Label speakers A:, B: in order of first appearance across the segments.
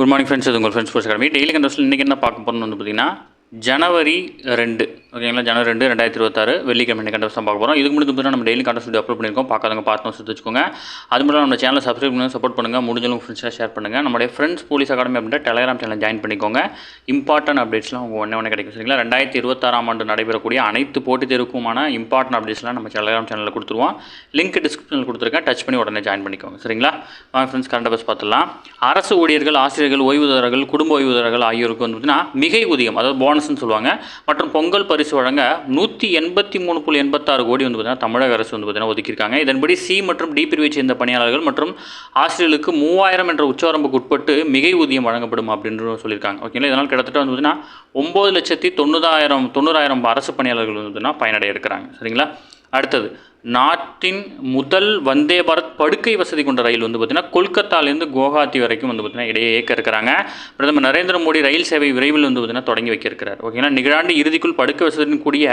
A: Good morning friends. இது உங்கள் friends sports academy. Daily கண்டஸ்ட்டில் இன்றைக்கி என்ன பார்க்க போகிறோம்னு வந்து பார்த்திங்கன்னா ஜனவரி 2 ஓகேங்களா. ஜனவரி 2 2026 வெள்ளிக்கிழமை கண்டஸ்ட் தான் பார்க்க போகிறோம். இதுக்கு முன்னாடி நம்ம டெய்லி கண்டஸ்ட் வீடியோ அப்லோட் பண்ணியிருக்கோம். பார்க்காதவங்க பார்த்து சுற்றி வச்சுக்கோங்க. அது மட்டும் நம்ம சேனலை சப்ஸ்கிரைப் பண்ணி சப்போர்ட் பண்ணுங்கள். முடிஞ்சவங்க ஃப்ரெண்ட்ஸாக ஷேர் பண்ணுங்கள். நம்மளுடைய ஃப்ரெண்ட்ஸ் போலீஸ் அகாடமி அப்படின்ற டெலிகிராம் சேனல் ஜாயின் பண்ணிக்கோங்க. இம்பார்ட்டன்ட் அப்டேட்ஸ்லாம் உங்கள் ஒன்றே கிடைக்கும். சரிங்களா. 2026 ஆண்டு நடைபெறக்கூடிய அனைத்து போட்டித் தேர்வுக்குமான இம்பார்ட்டன்ட் அப்டேட்ஸ்லாம் நம்ம டெலிகிராம் சேனலில் கொடுத்துருவோம். லிங்க் டிஸ்கிரிப்ஷனில் கொடுத்துருக்கேன். டச் பண்ணி உடனே ஜாயின் பண்ணிக்கோங்க. சரிங்களா. வாங்க ஃப்ரெண்ட்ஸ், கரண்ட் அஃபேர்ஸ் பார்த்துடலாம். அரசு ஊழியர்கள், ஆசிரியர்கள், ஓய்வூதியர்கள், குடும்ப ஓய்வூதியர்கள் ஆகியோருக்கு வந்து பார்த்தீங்கன்னா மிகை ஊதியம், அதாவது போனஸ்ன்னு சொல்லுவாங்க, மற்றும் பொங்கல் பரிசு வழங்க 183.86 கோடி வந்து பார்த்தீங்கன்னா தமிழக அரசு வந்து பார்த்தீங்கன்னா ஒதுக்கியிருக்காங்க. இதன்படி சி மற்றும் டி பிரிவை சேர்ந்த பணியாளர்கள் மற்றும் ஆசிரியர்களுக்கு 3000 என்ற உச்சவரம்புக்கு உட்பட்டு மிகை ஊதியம் வழங்கப்படும் அப்படின்னு சொல்லியிருக்காங்க. ஓகேங்களா. இதனால் கிட்டத்தட்ட வந்து பார்த்தீங்கன்னா 9,90,000 அரசு பணியாளர்கள் வந்து பார்த்தீங்கன்னா பயனடைய இருக்கிறாங்க. சரிங்களா. அடுத்தது, நாட்டின் முதல் வந்தே பாரத் படுக்கை வசதி கொண்ட ரயில் வந்து பார்த்திங்கன்னா கொல்கத்தாலேருந்து குவஹாத்தி வரைக்கும் வந்து பார்த்திங்கன்னா இடையே இயக்க இருக்கிறாங்க. பிரதமர் நரேந்திர மோடி ரயில் சேவை விரைவில் வந்து பார்த்திங்கன்னா தொடங்கி வைக்க இருக்கிறார். ஓகேங்களா. நிகழாண்டு இறுதிக்குள் படுக்கை வசதியுடன் கூடிய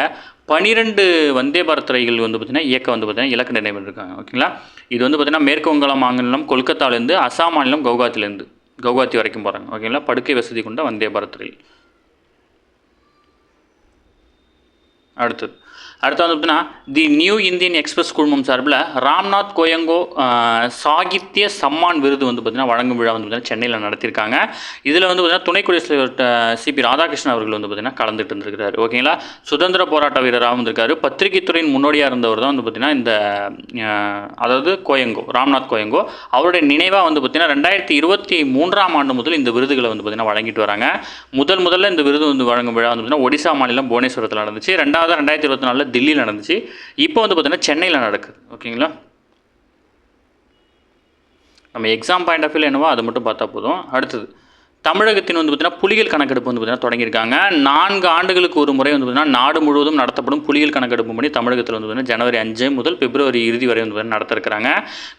A: 12 வந்தே பாரத் ரயில்கள் வந்து பார்த்திங்கன்னா இயக்க வந்து பார்த்திங்கன்னா இலக்கு நிர்ணயிட்டிருக்காங்க. ஓகேங்களா. இது வந்து பார்த்திங்கன்னா மேற்கு வங்காள மாநிலம் கொல்கத்தாலேருந்து அசாம் மாநிலம் கவுஹாத்தி வரைக்கும் போகிறாங்க. ஓகேங்களா. படுக்கை வசதி கொண்ட வந்தே பாரத் ரயில். அடுத்து வந்து பார்த்தீங்கன்னா தி நியூ இந்தியன் எக்ஸ்பிரஸ் குழுமம் சார்பில் ராம்நாத் கோயங்கோ சாகித்ய சம்மான் விருது வந்து பார்த்திங்கன்னா வழங்கும் விழா வந்து பார்த்திங்கன்னா சென்னையில் நடத்தியிருக்காங்க. இதில் வந்து பார்த்திங்கன்னா துணை குடியரசுத் தலைவர் சிபி ராதாகிருஷ்ணன் அவர்கள் வந்து பார்த்திங்கன்னா கலந்துட்டு இருந்திருக்காரு. ஓகேங்களா. சுதந்திர போராட்ட வீரராக வந்திருக்காரு. பத்திரிகை துறையின் முன்னோடியாக இருந்தவர் தான் வந்து பார்த்திங்கன்னா இந்த அதாவது ராம்நாத் கோயங்கோ அவருடைய நினைவாக வந்து பார்த்திங்கன்னா 2023 ஆண்டு முதல் இந்த விருதுகளை வந்து பார்த்திங்கன்னா வழங்கிட்டு வராங்க. முதல்ல இந்த விருது வந்து வழங்கும் விழா வந்து பார்த்திங்கன்னா ஒடிசா மாநிலம் புவனேஸ்வரத்தில் நடந்துச்சு. 2024 தில்லியில் நடந்துச்சு. இப்போ வந்து பார்த்தீங்கன்னா சென்னையில் நடக்குது. ஓகேங்களா. நம்ம எக்ஸாம் பாயிண்ட் ஆஃப் வியூவில் என்னவோ அதை மட்டும் பார்த்தா போதும். அடுத்தது, தமிழகத்தின் வந்து பார்த்திங்கன்னா புலிகள் கணக்கெடுப்பு வந்து பார்த்திங்கன்னா தொடங்கியிருக்காங்க. 4 ஆண்டுகளுக்கு ஒரு முறை வந்து பார்த்திங்கன்னா நாடு முழுவதும் நடத்தப்படும் புலிகள் கணக்கெடுப்பு பண்ணி தமிழகத்தில் வந்து பார்த்திங்கன்னா ஜனவரி 5 முதல் பிப்ரவரி இறுதி வரை வந்து பார்த்திங்கன்னா நடத்த இருக்கிறாங்க.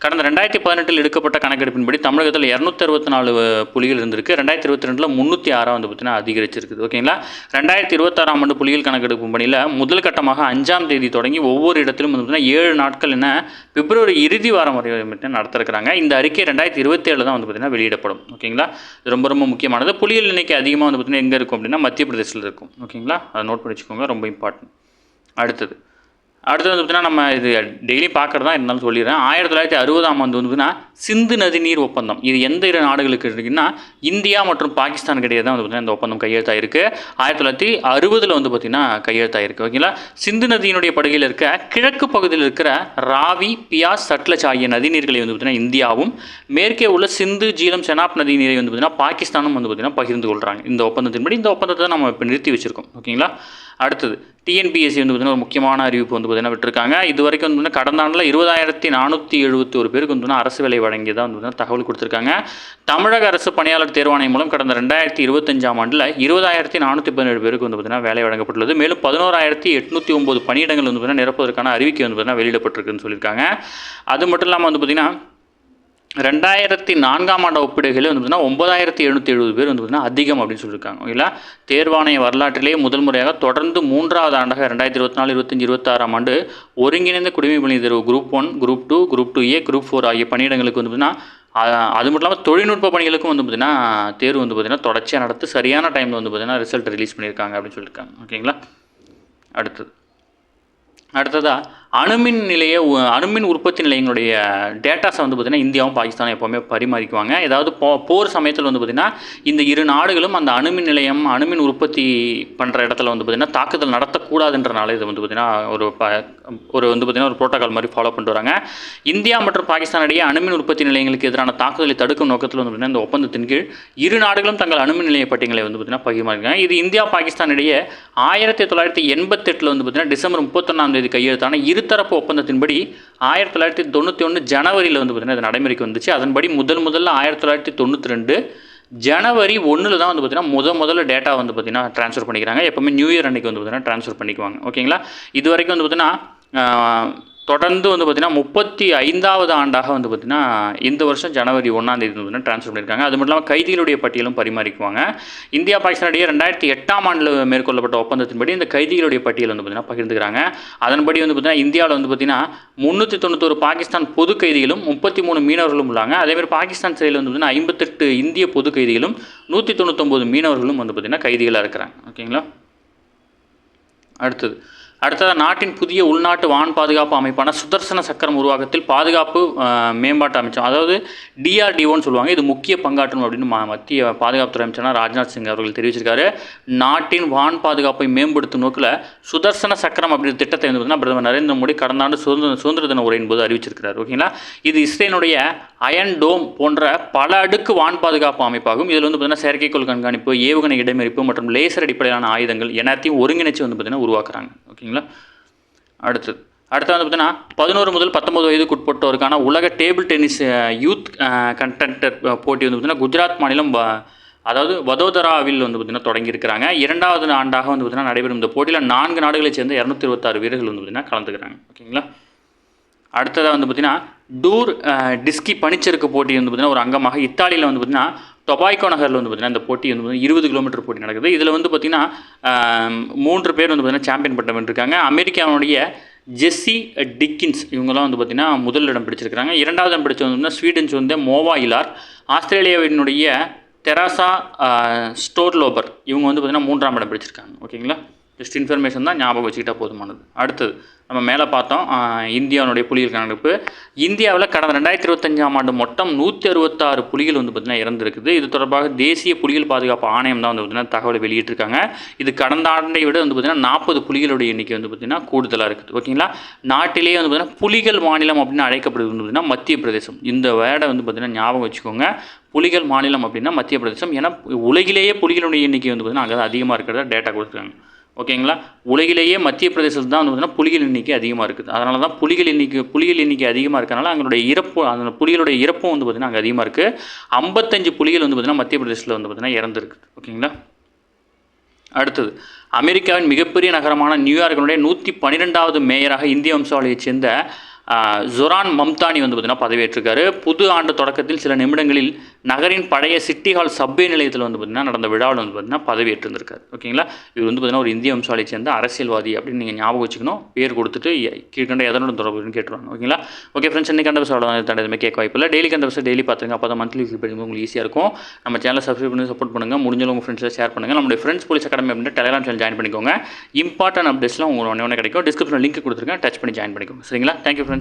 A: கடந்த 2018 எடுக்கப்பட்ட கணக்கெடுப்பின்படி தமிழகத்தில் 264 புலிகள் இருந்திருக்கு. 2022 306 வந்து பார்த்திங்கன்னா அதிகரிச்சிருக்குது. ஓகேங்களா. 2026 ஆண்டு புலிகள் கணக்கெடுப்பு பணியில் முதல் கட்டமாக 5ஆம் தேதி தொடங்கி ஒவ்வொரு இடத்திலும் வந்து பார்த்திங்கன்னா 7 நாட்கள் என பிப்ரவரி இறுதி வாரம் வரை நடத்த இருக்கிறாங்க. இந்த அறிக்கை 2027 தான் வந்து பார்த்திங்கன்னா வெளியிடப்படும். ஓகேங்களா. இது ரொம்ப முக்கியமானது. புலிகள் எண்ணிக்கை அதிகமாக வந்து பார்த்தீங்கன்னா எங்கே இருக்கும் அப்படின்னா மத்திய பிரதேசத்தில் இருக்கும். ஓகேங்களா. அதை நோட் பண்ணி வச்சுக்கோங்க, ரொம்ப இம்பார்ட்டன்ட். அடுத்தது வந்து பார்த்தீங்கன்னா நம்ம இது டெய்லி பார்க்குறது தான் இருந்தாலும் சொல்லிடுறேன். 1960 ஆண்டு வந்து பார்த்தீங்கன்னா சிந்து நதி நீர் ஒப்பந்தம், இது எந்த 2 நாடுகளுக்கு இருக்குன்னா இந்தியா மற்றும் பாகிஸ்தான் கிடையாது தான் வந்து பார்த்தீங்கன்னா இந்த ஒப்பந்தம் கையெழுத்தாயிருக்கு. 1960 வந்து பார்த்தீங்கன்னா கையெழுத்தாயிருக்கு. ஓகேங்களா. சிந்து நதியினுடைய படுகையில் இருக்க கிழக்கு பகுதியில் இருக்கிற ராவி, பியாஸ், சட்லஜ் ஆகிய நதிநீர்களை வந்து பார்த்தீங்கன்னா இந்தியாவும், மேற்கே உள்ள சிந்து, ஜீலம், செனாப் நதி நீரை வந்து பார்த்தீங்கன்னா பாகிஸ்தானும் வந்து பார்த்தீங்கன்னா பகிர்ந்து கொள்கிறாங்க. இந்த ஒப்பந்தத்தின்படி இந்த ஒப்பந்தத்தை நம்ம இப்போ நிறுத்தி வச்சிருக்கோம். ஓகேங்களா. அடுத்தது, டிஎன்பிஎஸ்சி வந்து பார்த்திங்கன்னா ஒரு முக்கியமான அறிவிப்பு வந்து பார்த்திங்கன்னா விட்டுருக்காங்க. இது வரைக்கும் வந்து கடந்த ஆண்டில் 20,471 பேருக்கு வந்து அரசு வேலை வழங்கியதாக வந்து தகவல் கொடுத்துருக்காங்க. தமிழக அரசு பணியாளர் தேர்வாணையம் மூலம் கடந்த 2025 ஆண்டில் 20,417 பேருக்கு வந்து பார்த்திங்கன்னா வேலை வழங்கப்பட்டுள்ளது. மேலும் 11,809 பணியிடங்கள் வந்து பார்த்திங்கன்னா நிரப்புவதற்கான அறிவிக்கை வந்து பார்த்திங்கன்னா வெளியிடப்பட்டிருக்குன்னு சொல்லியிருக்காங்க. அது மட்டும் இல்லாமல் வந்து பார்த்திங்கன்னா 2004 ஆண்டு ஒப்பீடுகளில் வந்து பார்த்தீங்கன்னா 9,770 பேர் வந்து பார்த்தீங்கன்னா அதிகம் அப்படின்னு சொல்லியிருக்காங்க. ஓகேங்களா. தேர்வாணைய வரலாற்றிலேயே முதல் முறையாக தொடர்ந்து 3வது ஆண்டாக 2024, 25, 26 ஆண்டு ஒருங்கிணைந்த குடிமைப்பணி தேர்வு group 1, group 2, group 2A, group 4 ஆகிய பணியிடங்களுக்கு வந்து பார்த்தீங்கன்னா அது மட்டும் இல்லாமல் தொழில்நுட்ப பணிகளுக்கும் வந்து பார்த்திங்கன்னா தேர்வு வந்து பார்த்திங்கன்னா தொடர்ச்சியாக நடத்து சரியான டைமில் வந்து பார்த்திங்கன்னா ரிசல்ட் ரிலீஸ் பண்ணியிருக்காங்க அப்படின்னு சொல்லியிருக்காங்க. ஓகேங்களா. அடுத்ததாக அணுமின் உற்பத்தி நிலையங்களுடைய டேட்டாஸை வந்து பார்த்திங்கன்னா இந்தியாவும் பாகிஸ்தானும் எப்போவுமே பரிமாறிக்குவாங்க. ஏதாவது போர் சமயத்தில் வந்து பார்த்திங்கன்னா இந்த 2 நாடுகளும் அந்த அணுமின் உற்பத்தி பண்ணுற இடத்துல வந்து பார்த்திங்கன்னா தாக்குதல் நடத்தக்கூடாதுன்றனால இது வந்து பார்த்திங்கன்னா ஒரு வந்து பார்த்திங்கன்னா ஒரு ப்ரோட்டோகால் மாதிரி ஃபாலோ பண்ணிட்டு வராங்க. இந்தியா மற்றும் பாகிஸ்தான் இடையே அணுமின் உற்பத்தி நிலையங்களுக்கு எதிரான தாக்குதலை தடுக்கும் நோக்கத்தில் வந்து பார்த்திங்கன்னா இந்த ஒப்பந்தத்தின் கீழ் 2 நாடுகளும் தங்கள் அணுமின் நிலைய பட்டியலை வந்து பார்த்திங்கன்னா பகிர்மாறிக்காங்க. இது இந்தியா பாகிஸ்தான் இடையே 1988 வந்து பார்த்திங்கன்னா டிசம்பர் 31 கையெழுத்தான இருதரப்பு ஒப்பந்தத்தின்படி 1991 ஜனவரியில் வந்து பார்த்திங்கன்னா இது நடைமுறைக்கு வந்துச்சு. அதன்படி முதல்ல 1992 ஜனவரி 1 தான் வந்து பார்த்திங்கன்னா முதல்ல டேட்டா வந்து பார்த்திங்கன்னா ட்ரான்ஸ்ஃபர் பண்ணிக்கிறாங்க. எப்போவுமே நியூ இயர் அன்றைக்கி வந்து பார்த்திங்கன்னா ட்ரான்ஸ்ஃபர் பண்ணிக்குவாங்க. ஓகேங்களா. இது வரைக்கும் வந்து பார்த்திங்கன்னா தொடர்ந்து வந்து பார்த்திங்கன்னா 35வது ஆண்டாக வந்து பார்த்திங்கன்னா இந்த வருஷம் ஜனவரி 1ஆம் தேதி வந்து பார்த்திங்கன்னா ட்ரான்ஸ்ஃபர் பண்ணியிருக்காங்க. அது மட்டும் இல்லாமல் கைதிகளுடைய பட்டியலும் பரிமாறிக்குவாங்க. இந்தியா பாகிஸ்தான் இடையே 2008ஆம் ஆண்டில் மேற்கொள்ளப்பட்ட ஒப்பந்தத்தின்படி இந்த கைதிகளுடைய பட்டியல் வந்து பார்த்திங்கன்னா பகிர்ந்துக்கிறாங்க. அதன்படி வந்து பார்த்திங்கன்னா இந்தியாவில் வந்து பார்த்திங்கன்னா 391 பாகிஸ்தான் பொது கைதிகளும் 33 மீனவர்களும் உள்ளாங்க. அதேமாதிரி பாகிஸ்தான் சிறையில் வந்து பார்த்திங்கன்னா 58 இந்திய பொது கைதிகளும் 199 மீனவர்களும் வந்து பார்த்திங்கன்னா கைதிகளாக இருக்கிறாங்க. ஓகேங்களா. அடுத்ததாக நாட்டின் புதிய உள்நாட்டு வான் பாதுகாப்பு அமைப்பான சுதர்சன சக்கரம் உருவாக்கத்தில் பாதுகாப்பு மேம்பாட்டு அமைச்சம், அதாவது டிஆர்டிஓன்னு சொல்லுவாங்க, இது முக்கிய பங்காற்றும் அப்படின்னு மத்திய பாதுகாப்புத்துறை அமைச்சர் ராஜ்நாத் சிங் அவர்கள் தெரிவிச்சிருக்காரு. நாட்டின் வான் பாதுகாப்பை மேம்படுத்தும் நோக்கில் சுதர்சன சக்கரம் அப்படின்ற திட்டத்தை வந்து பார்த்தீங்கன்னா பிரதமர் நரேந்திர மோடி கடந்த ஆண்டு சுதந்திர தின உரையின் போது அறிவிச்சிருக்கிறார். ஓகேங்களா. இது இஸ்ரேலுடைய அயன் டோம் போன்ற பல அடுக்கு வான் பாதுகாப்பு அமைப்பாகும். இதில் வந்து பார்த்தீங்கன்னா செயற்கைக்கோள் கண்காணிப்பு, ஏவுகணை இடைமறிப்பு மற்றும் லேசர் அடிப்படையிலான ஆயுதங்கள் எல்லாத்தையும் ஒருங்கிணைச்சு வந்து பார்த்தீங்கன்னா உருவாக்குறாங்க. ஓகேங்களா. அடுத்து வந்து பார்த்தீங்கன்னா 11 முதல் 19 வயதுக்குட்பட்டோருக்கான உலக டேபிள் டென்னிஸ் யூத் கண்டென்டர் போட்டி வந்து பார்த்திங்கன்னா குஜராத் மாநிலம் அதாவது வதோதராவில் வந்து பார்த்திங்கன்னா தொடங்கியிருக்கிறாங்க. 2வது ஆண்டாக வந்து பார்த்திங்கன்னா நடைபெறும் இந்த போட்டியில் 4 நாடுகளைச் சேர்ந்த 226 வீரர்கள் வந்து பார்த்திங்கன்னா கலந்துக்கிறாங்க. ஓகேங்களா. அடுத்ததாக வந்து பார்த்திங்கன்னா டூர் டிஸ்கி பனிச்சறுக்கு போட்டி வந்து பார்த்திங்கன்னா ஒரு அங்கமாக இத்தாலியில் வந்து பார்த்திங்கன்னா டொபாய்கோ நகரில் வந்து பார்த்திங்கன்னா இந்த போட்டி வந்து 20 கிலோமீட்டர் போட்டி நடக்குது. இதில் வந்து பார்த்திங்கன்னா 3 பேர் வந்து பார்த்திங்கன்னா சாம்பியன் பட்டம் வென்றிருக்காங்க. அமெரிக்காவுடைய ஜெஸ்ஸி டிக்கின்ஸ் இவங்கெல்லாம் வந்து பார்த்திங்கன்னா முதல் இடம் பிடிச்சிருக்கிறாங்க. 2வது இடம் பிடிச்சது வந்து ஸ்வீடன் சேர்ந்த மோவா இலார், ஆஸ்திரேலியாவினுடைய தெராசா ஸ்டோர்லோபர் இவங்க வந்து பார்த்திங்கன்னா 3ஆம் இடம் பிடிச்சிருக்காங்க. ஓகேங்களா. ஜஸ்ட் இன்ஃபர்மேஷன் தான், ஞாபகம் வச்சுக்கிட்டால் போதுமானது. அடுத்தது நம்ம மேலே பார்த்தோம் இந்தியாவுடைய புலிகள் கணக்கெடுப்பு. இந்தியாவில் கடந்த 2025ஆம் ஆண்டு மொத்தம் 166 புலிகள் வந்து பார்த்திங்கன்னா இறந்துருக்குது. இது தொடர்பாக தேசிய புலிகள் பாதுகாப்பு ஆணையம் தான் வந்து பார்த்திங்கன்னா தகவலை வெளியிட்டிருக்காங்க. இது கடந்த ஆண்டை விட வந்து பார்த்திங்கன்னா 40 புலிகளுடைய எண்ணிக்கை வந்து பார்த்திங்கன்னா கூடுதலாக இருக்குது. ஓகேங்களா. நாட்டிலேயே வந்து பார்த்திங்கன்னா புலிகள் மாநிலம் அப்படின்னு அழைக்கப்படுது வந்து பார்த்திங்கன்னா மத்திய பிரதேசம். இந்த வேர்டை வந்து பார்த்திங்கன்னா ஞாபகம் வச்சுக்கோங்க. புலிகள் மாநிலம் அப்படின்னா மத்திய பிரதேசம். ஏன்னா உலகிலேயே புலிகளுடைய எண்ணிக்கை வந்து பார்த்திங்கன்னா அங்கே அதிகமாக இருக்கிறதா டேட்டா கொடுத்துருக்காங்க. ஓகேங்களா. உலகிலேயே மத்திய பிரதேசத்தில் தான் வந்து பார்த்திங்கன்னா புலிகள் எண்ணிக்கை அதிகமாக இருக்குது. அதனால தான் புலிகள் எண்ணிக்கை அதிகமாக இருக்கிறனால அங்களுடைய அந்த புலிகளுடைய இறப்பும் வந்து பார்த்திங்கன்னா அங்கே அதிகமாக இருக்குது. 55 புலிகள் வந்து பார்த்திங்கன்னா மத்திய பிரதேசத்தில் வந்து பார்த்திங்கன்னா இறந்துருக்குது. ஓகேங்களா. அடுத்தது அமெரிக்காவின் மிகப்பெரிய நகரமான நியூயார்க்கினுடைய 112வது மேயராக இந்திய வம்சாவளியைச் சேர்ந்த ஜொரான் மம்தானி வந்து பார்த்திங்கன்னா பதவியேற்றிருக்காரு. புது ஆண்டு தொடக்கத்தில் சில நிமிடங்களில் நகரின் பழைய சிட்டி ஹால் சப்வே நிலையத்தில் வந்து பார்த்திங்கன்னா நடந்த விழாவில் வந்து பார்த்திங்கன்னா பதவியேற்றிருந்திருக்காரு. ஓகேங்களா. இவர் வந்து பார்த்திங்கன்னா ஒரு இந்திய வம்சாவளியை சேர்ந்த அரசியல்வாதி அப்படின்னு நீங்கள் ஞாபகம் வச்சுக்கணும். பேர் கொடுத்துட்டு கீழ்கண்ட எதனுடன் தொடர்புன்னு கேட்டுருவாங்க. ஓகேங்களா. ஓகே ஃப்ரெண்ட்ஸ், இன்னைக்கு கண்ட விஷயம் தண்டதுமே கேட்க வாய்ப்பில்லை. டெய்லி கண்ட விஷயம் டெய்லி பார்த்துங்க. அப்போ தான் மந்த்லி படிக்கும்போது உங்களுக்கு ஈஸியாக இருக்கும். நம்ம சேனலை சப்ஸ்கிரைப் பண்ணி சப்போர்ட் பண்ணுங்கள். முடிஞ்சளவு உங்கள் ஃப்ரெண்ட்ஸில் ஷேர் பண்ணுங்கள். நம்மளுடைய ஃப்ரெண்ட்ஸ் போலீஸ் அகாடமி அப்படின்ற டெலிகிராம் சேனல் ஜாயின் பண்ணிக்கோங்க. இம்பார்ட்டன்ட் அப்டேட்ஸ்லாம் உங்களுக்கு ஒன்று கிடைக்கும். டிஸ்கிரிப்ஷனில் லிங்க் கொடுத்துருக்கேன், டச் பண்ணி ஜாயின் பண்ணிக்கோங்க. சரிங்களா. Thank you friends.